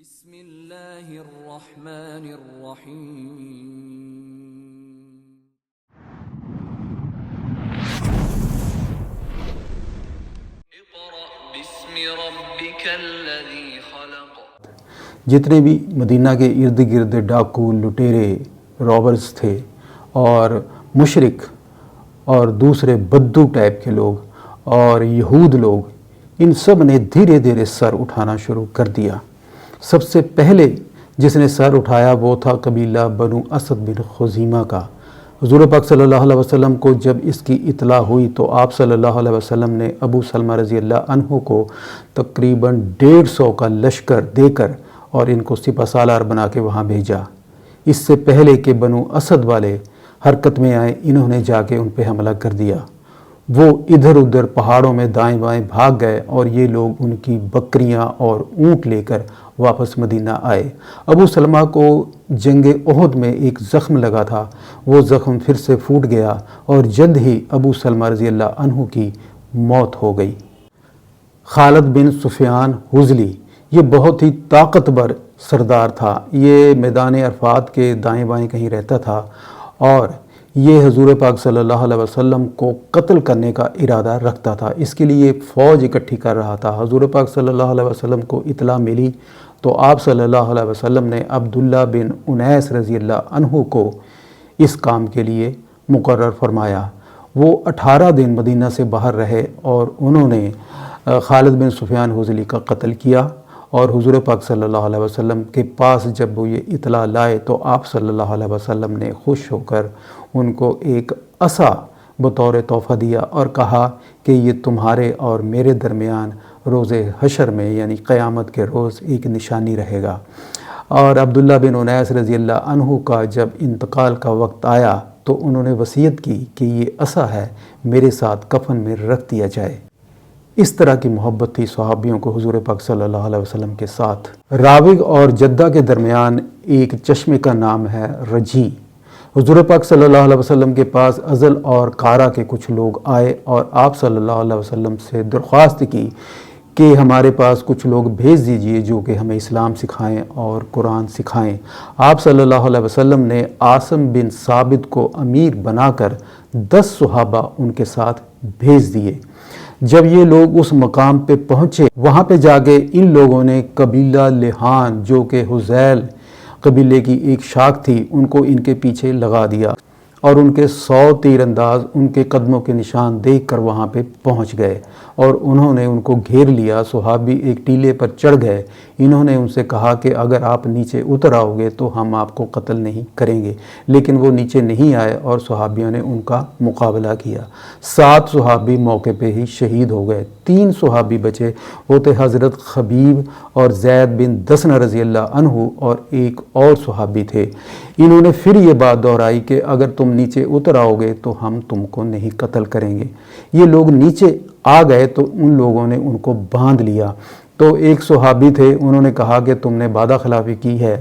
بسم اللہ الرحمن الرحیم اقرأ باسم ربک الذی خلق۔ جتنے بھی مدینہ کے ارد گرد ڈاکو، لٹیرے، رابرز تھے اور مشرک اور دوسرے بدو ٹائپ کے لوگ اور یہود لوگ، ان سب نے دھیرے دھیرے سر اٹھانا شروع کر دیا۔ سب سے پہلے جس نے سر اٹھایا وہ تھا قبیلہ بنو اسد بن خزیمہ کا۔ حضور پاک صلی اللہ علیہ وسلم کو جب اس کی اطلاع ہوئی تو آپ صلی اللہ علیہ وسلم نے ابو سلمہ رضی اللہ عنہ کو تقریباً 150 کا لشکر دے کر اور ان کو سپہ سالار بنا کے وہاں بھیجا۔ اس سے پہلے کہ بنو اسد والے حرکت میں آئے، انہوں نے جا کے ان پہ حملہ کر دیا۔ وہ ادھر ادھر پہاڑوں میں دائیں بائیں بھاگ گئے اور یہ لوگ ان کی بکریاں اور اونٹ لے کر واپس مدینہ آئے۔ ابو سلمہ کو جنگ احد میں ایک زخم لگا تھا، وہ زخم پھر سے پھوٹ گیا اور جلد ہی ابو سلمہ رضی اللہ عنہ کی موت ہو گئی۔ خالد بن سفیان حذلی یہ بہت ہی طاقتور سردار تھا۔ یہ میدان عرفات کے دائیں بائیں کہیں رہتا تھا اور یہ حضور پاک صلی اللہ علیہ وسلم کو قتل کرنے کا ارادہ رکھتا تھا۔ اس کے لیے فوج اکٹھی کر رہا تھا۔ حضور پاک صلی اللہ علیہ وسلم کو اطلاع ملی تو آپ صلی اللہ علیہ وسلم نے عبداللہ بن انیس رضی اللہ عنہ کو اس کام کے لیے مقرر فرمایا۔ وہ 18 دن مدینہ سے باہر رہے اور انہوں نے خالد بن سفیان حذلی کا قتل کیا، اور حضور پاک صلی اللہ علیہ وسلم کے پاس جب وہ یہ اطلاع لائے تو آپ صلی اللہ علیہ وسلم نے خوش ہو کر ان کو ایک عصا بطور تحفہ دیا اور کہا کہ یہ تمہارے اور میرے درمیان روز حشر میں یعنی قیامت کے روز ایک نشانی رہے گا۔ اور عبداللہ بن انیس رضی اللہ عنہ کا جب انتقال کا وقت آیا تو انہوں نے وصیت کی کہ یہ عصا ہے میرے ساتھ کفن میں رکھ دیا جائے۔ اس طرح کی محبت تھی صحابیوں کو حضور پاک صلی اللہ علیہ وسلم کے ساتھ۔ راوغ اور جدہ کے درمیان ایک چشمے کا نام ہے رجی۔ حضور پاک صلی اللہ علیہ وسلم کے پاس ازل اور کارا کے کچھ لوگ آئے اور آپ صلی اللہ علیہ وسلم سے درخواست کی کہ ہمارے پاس کچھ لوگ بھیج دیجئے جو کہ ہمیں اسلام سکھائیں اور قرآن سکھائیں۔ آپ صلی اللہ علیہ وسلم نے عاصم بن ثابت کو امیر بنا کر 10 صحابہ ان کے ساتھ بھیج دیے۔ جب یہ لوگ اس مقام پہ پہنچے، وہاں پہ جا کے ان لوگوں نے قبیلہ لحان جو کہ حذیل قبیلے کی ایک شاخ تھی ان کو ان کے پیچھے لگا دیا اور ان کے 100 تیر انداز ان کے قدموں کے نشان دیکھ کر وہاں پہ پہنچ گئے اور انہوں نے ان کو گھیر لیا۔ صحابی ایک ٹیلے پر چڑھ گئے۔ انہوں نے ان سے کہا کہ اگر آپ نیچے اتر آؤ گے تو ہم آپ کو قتل نہیں کریں گے، لیکن وہ نیچے نہیں آئے اور صحابیوں نے ان کا مقابلہ کیا۔ 7 صحابی موقع پہ ہی شہید ہو گئے۔ 3 صحابی بچے، وہ تھے حضرت خبیب اور زید بن دسنہ رضی اللہ عنہ اور ایک اور صحابی تھے۔ انہوں نے پھر یہ بات دہرائی کہ اگر تم نیچے اتر آؤ گے تو ہم تم کو نہیں قتل کریں گے۔ یہ لوگ نیچے آ گئے تو ان لوگوں نے ان کو باندھ لیا۔ تو ایک صحابی تھے، انہوں نے کہا کہ تم نے وعدہ خلافی کی ہے،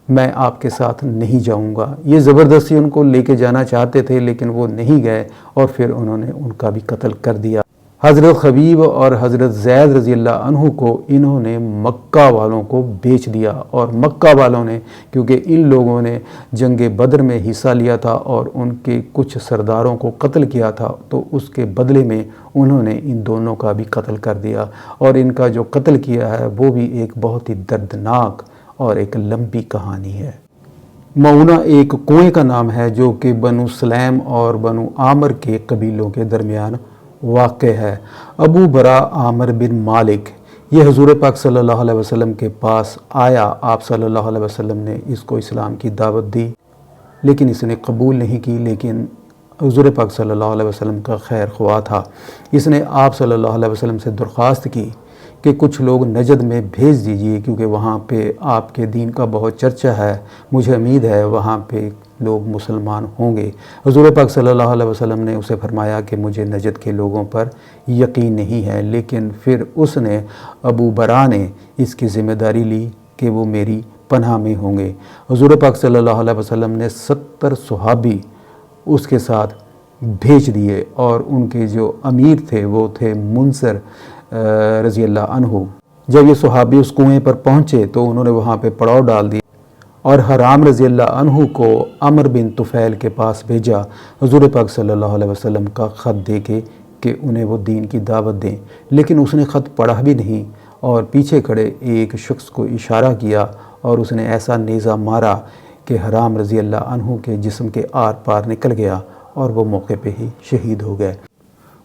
میں آپ کے ساتھ نہیں جاؤں گا۔ یہ زبردستی ان کو لے کے جانا چاہتے تھے لیکن وہ نہیں گئے اور پھر انہوں نے ان کا بھی قتل کر دیا۔ حضرت خبیب اور حضرت زید رضی اللہ عنہ کو انہوں نے مکہ والوں کو بیچ دیا، اور مکہ والوں نے کیونکہ ان لوگوں نے جنگ بدر میں حصہ لیا تھا اور ان کے کچھ سرداروں کو قتل کیا تھا تو اس کے بدلے میں انہوں نے ان دونوں کا بھی قتل کر دیا، اور ان کا جو قتل کیا ہے وہ بھی ایک بہت ہی دردناک اور ایک لمبی کہانی ہے۔ معونہ ایک کنویں کا نام ہے جو کہ بنو سلیم اور بنو عامر کے قبیلوں کے درمیان واقع ہے۔ ابو برا عامر بن مالک یہ حضور پاک صلی اللہ علیہ وسلم کے پاس آیا۔ آپ صلی اللہ علیہ وسلم نے اس کو اسلام کی دعوت دی لیکن اس نے قبول نہیں کی، لیکن حضور پاک صلی اللہ علیہ وسلم کا خیر خواہ تھا۔ اس نے آپ صلی اللہ علیہ وسلم سے درخواست کی کہ کچھ لوگ نجد میں بھیج دیجئے کیونکہ وہاں پہ آپ کے دین کا بہت چرچا ہے، مجھے امید ہے وہاں پہ لوگ مسلمان ہوں گے۔ حضور پاک صلی اللہ علیہ وسلم نے اسے فرمایا کہ مجھے نجد کے لوگوں پر یقین نہیں ہے، لیکن پھر اس نے ابو برا نے اس کی ذمہ داری لی کہ وہ میری پناہ میں ہوں گے۔ حضور پاک صلی اللہ علیہ وسلم نے 70 صحابی اس کے ساتھ بھیج دیے اور ان کے جو امیر تھے وہ تھے منصر رضی اللہ عنہ۔ جب یہ صحابی اس کنویں پر پہنچے تو انہوں نے وہاں پہ پڑاؤ ڈال دی اور حرام رضی اللہ عنہ کو عمر بن طفیل کے پاس بھیجا حضور پاک صلی اللہ علیہ وسلم کا خط دے کے کہ انہیں وہ دین کی دعوت دیں، لیکن اس نے خط پڑھا بھی نہیں اور پیچھے کھڑے ایک شخص کو اشارہ کیا اور اس نے ایسا نیزہ مارا کہ حرام رضی اللہ عنہ کے جسم کے آر پار نکل گیا اور وہ موقع پہ ہی شہید ہو گئے۔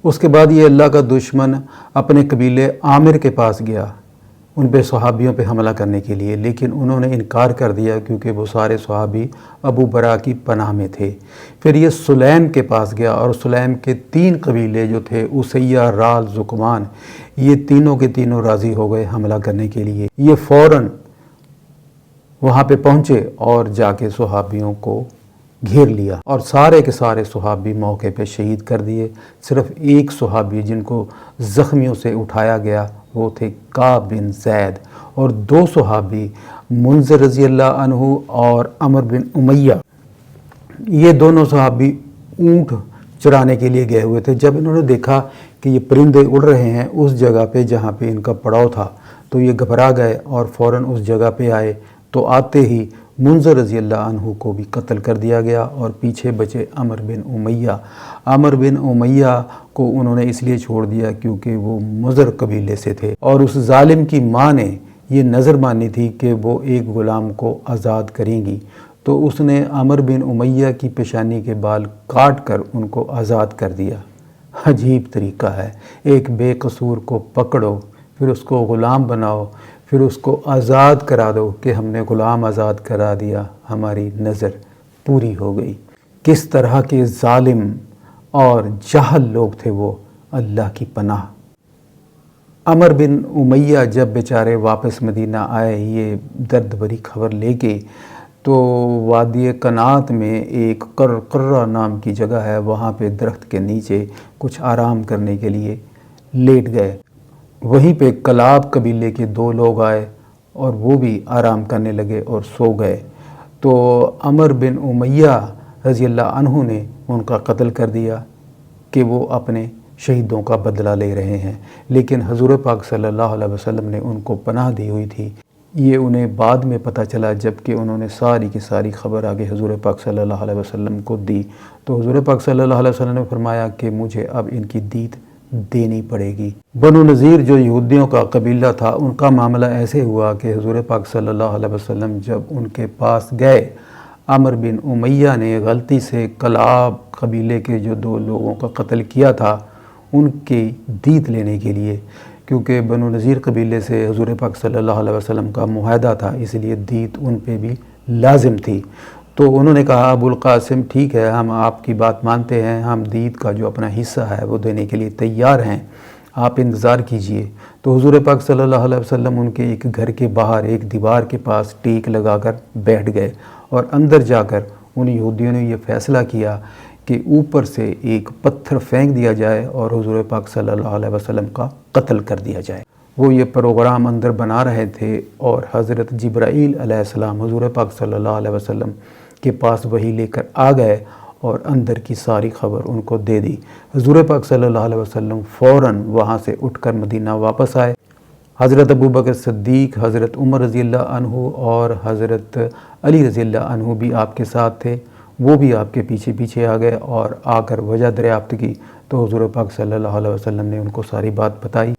اس کے بعد یہ اللہ کا دشمن اپنے قبیلے عامر کے پاس گیا ان پہ صحابیوں پہ حملہ کرنے کے لیے، لیکن انہوں نے انکار کر دیا کیونکہ وہ سارے صحابی ابو برا کی پناہ میں تھے۔ پھر یہ سلیم کے پاس گیا اور سلیم کے 3 قبیلے جو تھے اسیہ، رال، زکمان، یہ تینوں کے تینوں راضی ہو گئے حملہ کرنے کے لیے۔ یہ فوراً وہاں پہ پہنچے اور جا کے صحابیوں کو گھیر لیا اور سارے کے سارے صحابی موقع پہ شہید کر دیے۔ صرف ایک صحابی جن کو زخمیوں سے اٹھایا گیا وہ تھے کعب بن زید، اور 2 صحابی منذر رضی اللہ عنہ اور عمر بن امیہ، یہ دونوں صحابی اونٹ چرانے کے لیے گئے ہوئے تھے۔ جب انہوں نے دیکھا کہ یہ پرندے اڑ رہے ہیں اس جگہ پہ جہاں پہ ان کا پڑاؤ تھا تو یہ گھبرا گئے اور فوراً اس جگہ پہ آئے، تو آتے ہی منذر رضی اللہ عنہ کو بھی قتل کر دیا گیا اور پیچھے بچے عمر بن امیہ۔ عمر بن امیہ کو انہوں نے اس لیے چھوڑ دیا کیونکہ وہ مضر قبیلے سے تھے، اور اس ظالم کی ماں نے یہ نظر مانی تھی کہ وہ ایک غلام کو آزاد کریں گی، تو اس نے عمر بن امیہ کی پیشانی کے بال کاٹ کر ان کو آزاد کر دیا۔ عجیب طریقہ ہے، ایک بے قصور کو پکڑو، پھر اس کو غلام بناؤ، پھر اس کو آزاد کرا دو کہ ہم نے غلام آزاد کرا دیا، ہماری نظر پوری ہو گئی۔ کس طرح کے ظالم اور جاہل لوگ تھے وہ، اللہ کی پناہ۔ عمر بن امیہ جب بیچارے واپس مدینہ آئے یہ درد بھری خبر لے کے، تو وادی قنات میں ایک قرہ نام کی جگہ ہے، وہاں پہ درخت کے نیچے کچھ آرام کرنے کے لیے لیٹ گئے۔ وہیں پہ کلاب قبیلے کے 2 لوگ آئے اور وہ بھی آرام کرنے لگے اور سو گئے، تو عمر بن امیہ رضی اللہ عنہ نے ان کا قتل کر دیا کہ وہ اپنے شہیدوں کا بدلہ لے رہے ہیں، لیکن حضور پاک صلی اللہ علیہ وسلم نے ان کو پناہ دی ہوئی تھی۔ یہ انہیں بعد میں پتہ چلا جب کہ انہوں نے ساری کی ساری خبر آگے حضور پاک صلی اللہ علیہ وسلم کو دی، تو حضور پاک صلی اللہ علیہ وسلم نے فرمایا کہ مجھے اب ان کی دیت دینی پڑے گی۔ بنو نذیر جو یہودیوں کا قبیلہ تھا ان کا معاملہ ایسے ہوا کہ حضور پاک صلی اللہ علیہ وسلم جب ان کے پاس گئے، عمر بن امیہ نے غلطی سے کلاب قبیلے کے جو 2 لوگوں کا قتل کیا تھا ان کی دیت لینے کے لیے، کیونکہ بنو نذیر قبیلے سے حضور پاک صلی اللہ علیہ وسلم کا معاہدہ تھا، اس لیے دیت ان پہ بھی لازم تھی۔ تو انہوں نے کہا ابو القاسم ٹھیک ہے، ہم آپ کی بات مانتے ہیں، ہم دیت کا جو اپنا حصہ ہے وہ دینے کے لیے تیار ہیں، آپ انتظار کیجئے۔ تو حضور پاک صلی اللہ علیہ وسلم ان کے ایک گھر کے باہر ایک دیوار کے پاس ٹیک لگا کر بیٹھ گئے، اور اندر جا کر ان یہودیوں نے یہ فیصلہ کیا کہ اوپر سے ایک پتھر پھینک دیا جائے اور حضور پاک صلی اللہ علیہ وسلم کا قتل کر دیا جائے۔ وہ یہ پروگرام اندر بنا رہے تھے اور حضرت جبرائیل علیہ السلام حضور پاک صلی اللہ علیہ وسلم کے پاس وحی لے کر آ گئے اور اندر کی ساری خبر ان کو دے دی۔ حضور پاک صلی اللہ علیہ وسلم فوراً وہاں سے اٹھ کر مدینہ واپس آئے۔ حضرت ابو بکر صدیق، حضرت عمر رضی اللہ عنہ اور حضرت علی رضی اللہ عنہ بھی آپ کے ساتھ تھے، وہ بھی آپ کے پیچھے پیچھے آ گئے اور آ کر وجہ دریافت کی، تو حضور پاک صلی اللہ علیہ وسلم نے ان کو ساری بات بتائی۔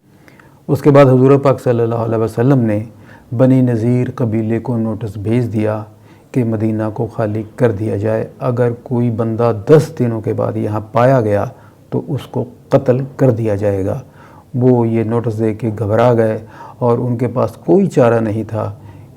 اس کے بعد حضور پاک صلی اللہ علیہ وسلم نے بنی نذیر قبیلے کو نوٹس بھیج دیا کہ مدینہ کو خالی کر دیا جائے، اگر کوئی بندہ 10 دنوں کے بعد یہاں پایا گیا تو اس کو قتل کر دیا جائے گا۔ وہ یہ نوٹس دے کے گھبرا گئے اور ان کے پاس کوئی چارہ نہیں تھا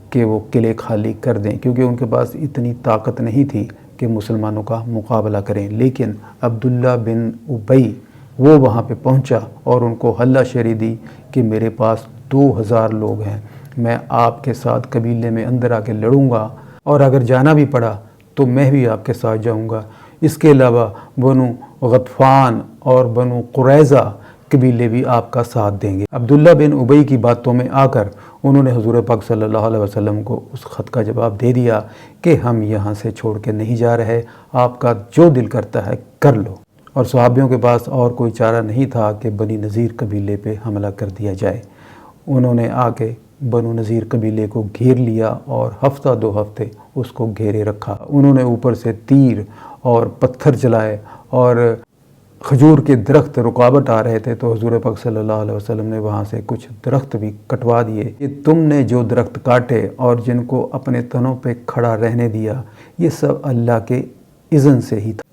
کہ وہ قلعے خالی کر دیں، کیونکہ ان کے پاس اتنی طاقت نہیں تھی کہ مسلمانوں کا مقابلہ کریں۔ لیکن عبداللہ بن ابی وہ وہاں پہ پہنچا اور ان کو حلہ شری دی کہ میرے پاس 2000 لوگ ہیں، میں آپ کے ساتھ قبیلے میں اندر آ کے لڑوں گا، اور اگر جانا بھی پڑا تو میں بھی آپ کے ساتھ جاؤں گا۔ اس کے علاوہ بنو غطفان اور بنو قریظہ قبیلے بھی آپ کا ساتھ دیں گے۔ عبداللہ بن ابی کی باتوں میں آ کر انہوں نے حضور پاک صلی اللہ علیہ وسلم کو اس خط کا جواب دے دیا کہ ہم یہاں سے چھوڑ کے نہیں جا رہے، آپ کا جو دل کرتا ہے کر لو۔ اور صحابیوں کے پاس اور کوئی چارہ نہیں تھا کہ بنی نذیر قبیلے پہ حملہ کر دیا جائے۔ انہوں نے آ کے بنو نذیر قبیلے کو گھیر لیا اور ہفتہ 2 ہفتے اس کو گھیرے رکھا۔ انہوں نے اوپر سے تیر اور پتھر چلائے اور کھجور کے درخت رکاوٹ آ رہے تھے، تو حضور پاک صلی اللہ علیہ وسلم نے وہاں سے کچھ درخت بھی کٹوا دیے کہ تم نے جو درخت کاٹے اور جن کو اپنے تنوں پہ کھڑا رہنے دیا، یہ سب اللہ کے اذن سے ہی تھا،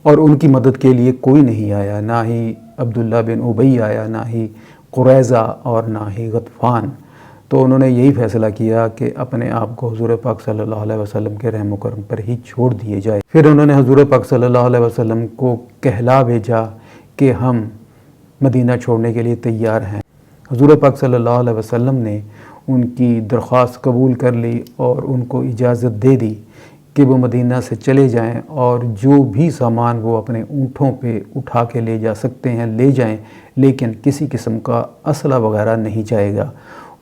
اور ان کی مدد کے لیے کوئی نہیں آیا، نہ ہی عبداللہ بن ابی آیا، نہ ہی قریظہ اور نہ ہی غطفان۔ تو انہوں نے یہی فیصلہ کیا کہ اپنے آپ کو حضور پاک صلی اللہ علیہ وسلم کے رحم و کرم پر ہی چھوڑ دیے جائے۔ پھر انہوں نے حضور پاک صلی اللہ علیہ وسلم کو کہلا بھیجا کہ ہم مدینہ چھوڑنے کے لیے تیار ہیں۔ حضور پاک صلی اللہ علیہ وسلم نے ان کی درخواست قبول کر لی اور ان کو اجازت دے دی کہ وہ مدینہ سے چلے جائیں، اور جو بھی سامان وہ اپنے اونٹوں پہ اٹھا کے لے جا سکتے ہیں لے جائیں، لیکن کسی قسم کا اسلحہ وغیرہ نہیں جائے گا۔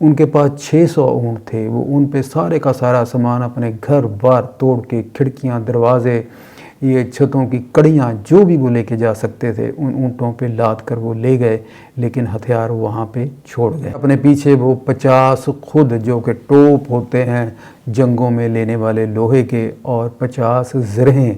ان کے پاس 600 اونٹ تھے، وہ ان پہ سارے کا سارا سامان اپنے گھر بار توڑ کے، کھڑکیاں، دروازے، یہ چھتوں کی کڑیاں، جو بھی وہ لے کے جا سکتے تھے ان اونٹوں پہ لاد کر وہ لے گئے، لیکن ہتھیار وہاں پہ چھوڑ گئے۔ اپنے پیچھے وہ 50 خود جو کہ ٹوپ ہوتے ہیں جنگوں میں لینے والے لوہے کے، اور 50 زرہیں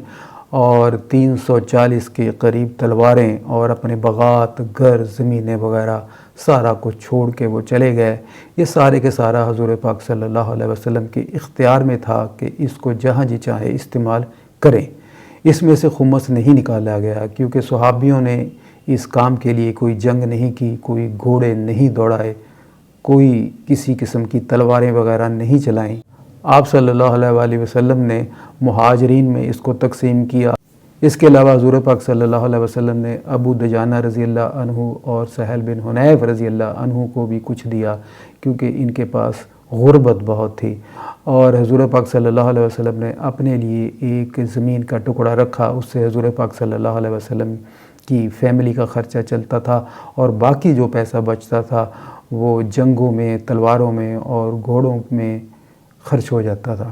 اور 340 کے قریب تلواریں، اور اپنے باغات، گھر، زمینیں وغیرہ سارا کچھ چھوڑ کے وہ چلے گئے۔ یہ سارے کے سارا حضور پاک صلی اللہ علیہ وسلم کے اختیار میں تھا کہ اس کو جہاں جی چاہے استعمال کریں۔ اس میں سے خمس نہیں نکالا گیا، کیونکہ صحابیوں نے اس کام کے لیے کوئی جنگ نہیں کی، کوئی گھوڑے نہیں دوڑائے، کوئی کسی قسم کی تلواریں وغیرہ نہیں چلائیں۔ آپ صلی اللہ علیہ وآلہ وسلم نے مہاجرین میں اس کو تقسیم کیا۔ اس کے علاوہ حضور پاک صلی اللہ علیہ وسلم نے ابو دجانہ رضی اللہ عنہ اور سہل بن حنیف رضی اللہ عنہ کو بھی کچھ دیا، کیونکہ ان کے پاس غربت بہت تھی، اور حضور پاک صلی اللہ علیہ وسلم نے اپنے لیے ایک زمین کا ٹکڑا رکھا، اس سے حضور پاک صلی اللہ علیہ وسلم کی فیملی کا خرچہ چلتا تھا، اور باقی جو پیسہ بچتا تھا وہ جنگوں میں، تلواروں میں اور گھوڑوں میں خرچ ہو جاتا تھا۔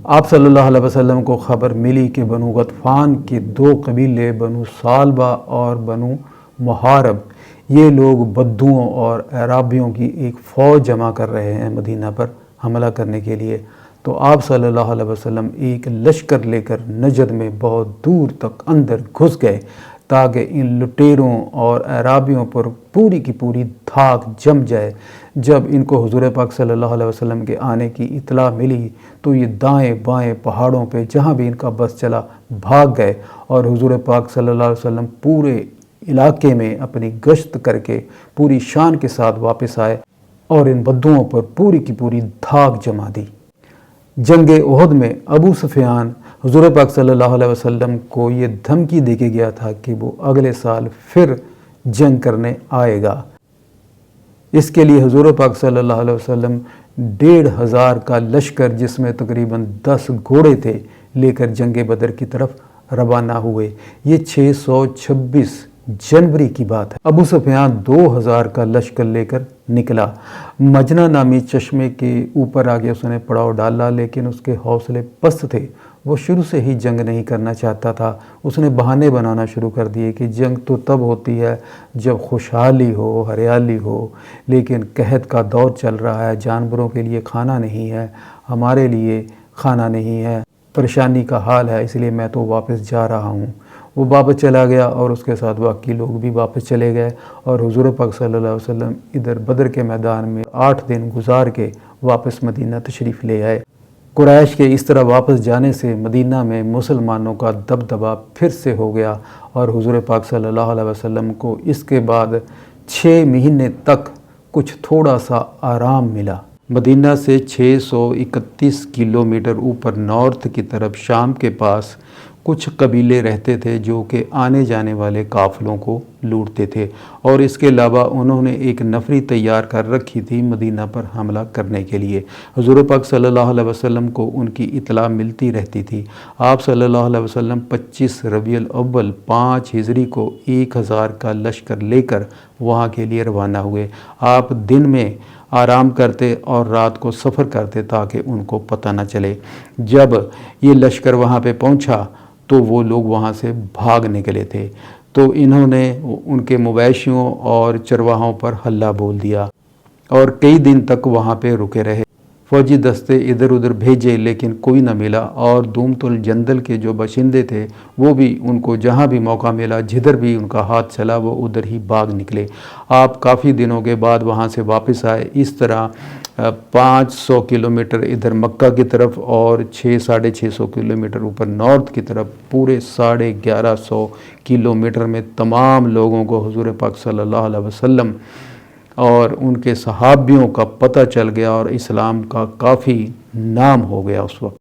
آپ صلی اللہ علیہ وسلم کو خبر ملی کہ بنو غطفان کے 2 قبیلے، بنو سالبہ اور بنو محارب، یہ لوگ بدوؤں اور اعرابیوں کی ایک فوج جمع کر رہے ہیں مدینہ پر حملہ کرنے کے لیے۔ تو آپ صلی اللہ علیہ وسلم ایک لشکر لے کر نجد میں بہت دور تک اندر گھس گئے، تاکہ ان لٹیروں اور اعرابیوں پر پوری کی پوری دھاک جم جائے۔ جب ان کو حضور پاک صلی اللہ علیہ وسلم کے آنے کی اطلاع ملی تو یہ دائیں بائیں پہاڑوں پہ جہاں بھی ان کا بس چلا بھاگ گئے، اور حضور پاک صلی اللہ علیہ وسلم پورے علاقے میں اپنی گشت کر کے پوری شان کے ساتھ واپس آئے اور ان بدوؤں پر پوری کی پوری دھاک جما دی۔ جنگ احد میں ابو سفیان حضور پاک صلی اللہ علیہ وسلم کو یہ دھمکی دے کے گیا تھا کہ وہ اگلے سال پھر جنگ کرنے آئے گا۔ اس کے لیے حضور پاک صلی اللہ علیہ وسلم 1500 کا لشکر، جس میں تقریباً 10 گھوڑے تھے، لے کر جنگ بدر کی طرف روانہ ہوئے۔ یہ 626 جنوری کی بات ہے۔ ابو سفیان 2000 کا لشکر لے کر نکلا۔ مجنہ نامی چشمے کے اوپر آگے اس نے پڑاؤ ڈالا، لیکن اس کے حوصلے پست تھے، وہ شروع سے ہی جنگ نہیں کرنا چاہتا تھا۔ اس نے بہانے بنانا شروع کر دیے کہ جنگ تو تب ہوتی ہے جب خوشحالی ہو، ہریالی ہو، لیکن قحط کا دور چل رہا ہے، جانوروں کے لیے کھانا نہیں ہے، ہمارے لیے کھانا نہیں ہے، پریشانی کا حال ہے، اس لیے میں تو واپس جا رہا ہوں۔ وہ واپس چلا گیا اور اس کے ساتھ باقی لوگ بھی واپس چلے گئے، اور حضور پاک صلی اللہ علیہ وسلم ادھر بدر کے میدان میں 8 دن گزار کے واپس مدینہ تشریف لے آئے۔ قریش کے اس طرح واپس جانے سے مدینہ میں مسلمانوں کا دبدبا پھر سے ہو گیا، اور حضور پاک صلی اللہ علیہ وسلم کو اس کے بعد 6 مہینے تک کچھ تھوڑا سا آرام ملا۔ مدینہ سے 631 کلومیٹر اوپر نارتھ کی طرف شام کے پاس کچھ قبیلے رہتے تھے جو کہ آنے جانے والے قافلوں کو لوٹتے تھے، اور اس کے علاوہ انہوں نے ایک نفری تیار کر رکھی تھی مدینہ پر حملہ کرنے کے لیے۔ حضور پاک صلی اللہ علیہ وسلم کو ان کی اطلاع ملتی رہتی تھی۔ آپ صلی اللہ علیہ وسلم 25 ربیع الاول 5 ہجری کو 1000 کا لشکر لے کر وہاں کے لیے روانہ ہوئے۔ آپ دن میں آرام کرتے اور رات کو سفر کرتے تاکہ ان کو پتہ نہ چلے۔ جب یہ لشکر وہاں پہ پہنچا تو وہ لوگ وہاں سے بھاگ نکلے تھے، تو انہوں نے ان کے مویشیوں اور چرواہوں پر حلہ بول دیا۔ اور کئی دن تک وہاں پہ رکے رہے۔ فوجی دستے ادھر ادھر بھیجے لیکن کوئی نہ ملا، اور دومت الجندل کے جو باشندے تھے وہ بھی ان کو جہاں بھی موقع ملا، جدھر بھی ان کا ہاتھ چلا وہ ادھر ہی بھاگ نکلے۔ آپ کافی دنوں کے بعد وہاں سے واپس آئے۔ اس طرح 500 کلومیٹر ادھر مکہ کی طرف اور 600-650 کلومیٹر اوپر نارتھ کی طرف پورے 1150 کلومیٹر میں تمام لوگوں کو حضور پاک صلی اللہ علیہ وسلم اور ان کے صحابیوں کا پتہ چل گیا، اور اسلام کا کافی نام ہو گیا اس وقت۔